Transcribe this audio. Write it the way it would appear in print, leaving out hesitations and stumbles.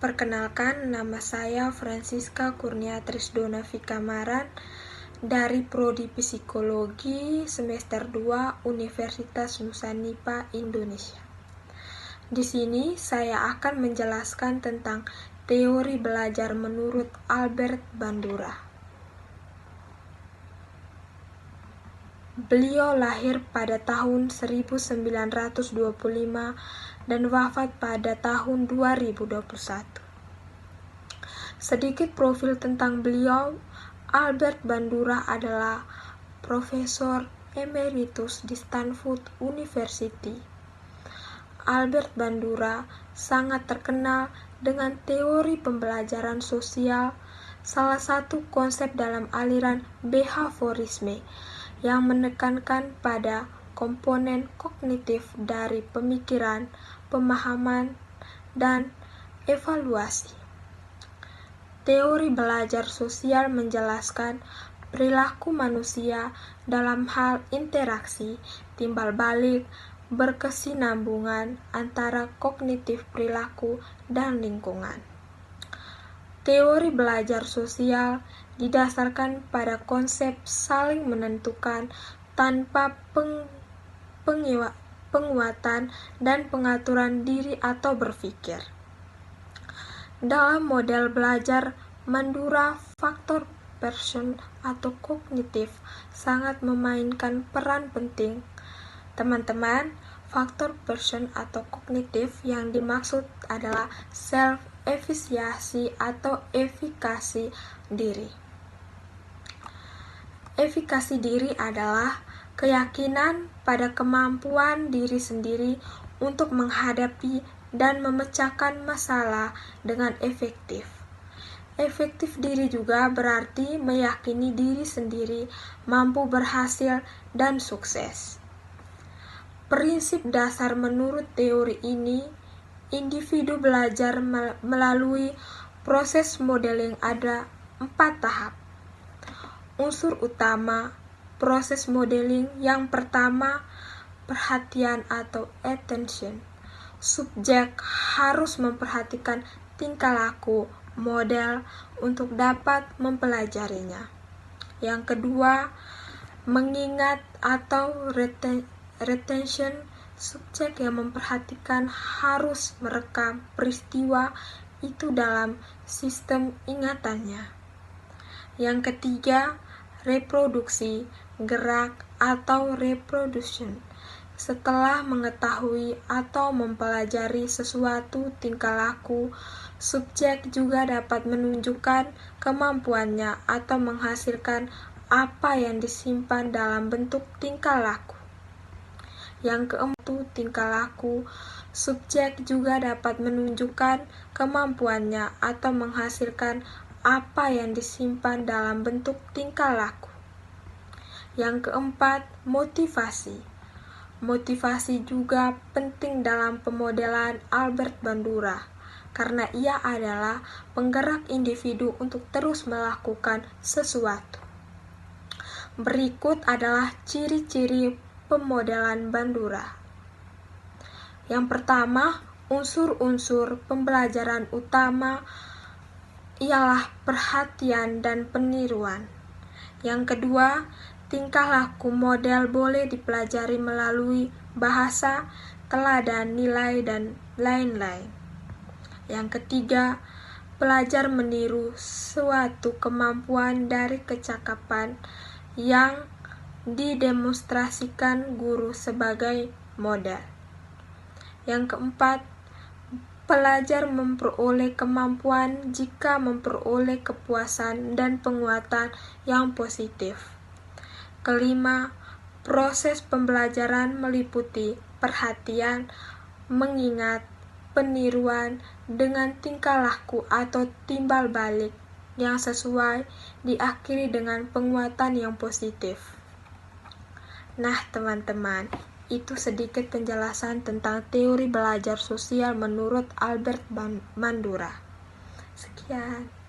Perkenalkan, nama saya Francisca Kurnia Trisdona Fikamaran dari Prodi Psikologi semester 2 Universitas Nusa-Nipa, Indonesia. Di sini saya akan menjelaskan tentang teori belajar menurut Albert Bandura. Beliau lahir pada tahun 1925 dan wafat pada tahun 2021. Sedikit profil tentang beliau. Albert Bandura adalah Profesor Emeritus di Stanford University. Albert Bandura sangat terkenal dengan teori pembelajaran sosial, salah satu konsep dalam aliran behaviorisme yang menekankan pada komponen kognitif dari pemikiran, pemahaman, dan evaluasi. Teori belajar sosial menjelaskan perilaku manusia dalam hal interaksi, timbal balik, berkesinambungan antara kognitif perilaku dan lingkungan. Teori belajar sosial didasarkan pada konsep saling menentukan tanpa penguatan dan pengaturan diri atau berpikir. Dalam model belajar Bandura, faktor person atau kognitif sangat memainkan peran penting. Teman-teman, faktor person atau kognitif yang dimaksud adalah self-efficacy atau efikasi diri. Efikasi diri adalah keyakinan pada kemampuan diri sendiri untuk menghadapi dan memecahkan masalah dengan efektif. Efektif diri juga berarti meyakini diri sendiri mampu berhasil dan sukses. Prinsip dasar menurut teori ini, individu belajar melalui proses modeling ada 4 tahap. Unsur utama proses modeling yang pertama, perhatian atau attention. Subjek harus memperhatikan tingkah laku model untuk dapat mempelajarinya. Yang kedua, mengingat atau retention. Subjek yang memperhatikan harus merekam peristiwa itu dalam sistem ingatannya. Yang ketiga, reproduksi, gerak atau reproduction. Setelah mengetahui atau mempelajari sesuatu tingkah laku, subjek juga dapat menunjukkan kemampuannya atau menghasilkan apa yang disimpan dalam bentuk tingkah laku. Yang keempat, tingkah laku. Subjek juga dapat menunjukkan kemampuannya atau menghasilkan apa yang disimpan dalam bentuk tingkah laku. Yang keempat, motivasi. Motivasi juga penting dalam pemodelan Albert Bandura, karena ia adalah penggerak individu untuk terus melakukan sesuatu. Berikut adalah ciri-ciri pemodelan Bandura. Yang pertama, unsur-unsur pembelajaran utama ialah perhatian dan peniruan. Yang kedua, tingkah laku model boleh dipelajari melalui bahasa, teladan, nilai, dan lain-lain. Yang ketiga, pelajar meniru suatu kemampuan dari kecakapan yang didemonstrasikan guru sebagai model. Yang keempat, pelajar memperoleh kemampuan jika memperoleh kepuasan dan penguatan yang positif. Kelima, proses pembelajaran meliputi perhatian, mengingat, peniruan dengan tingkah laku atau timbal balik yang sesuai, diakhiri dengan penguatan yang positif. Nah, teman-teman, itu sedikit penjelasan tentang teori belajar sosial menurut Albert Bandura. Sekian.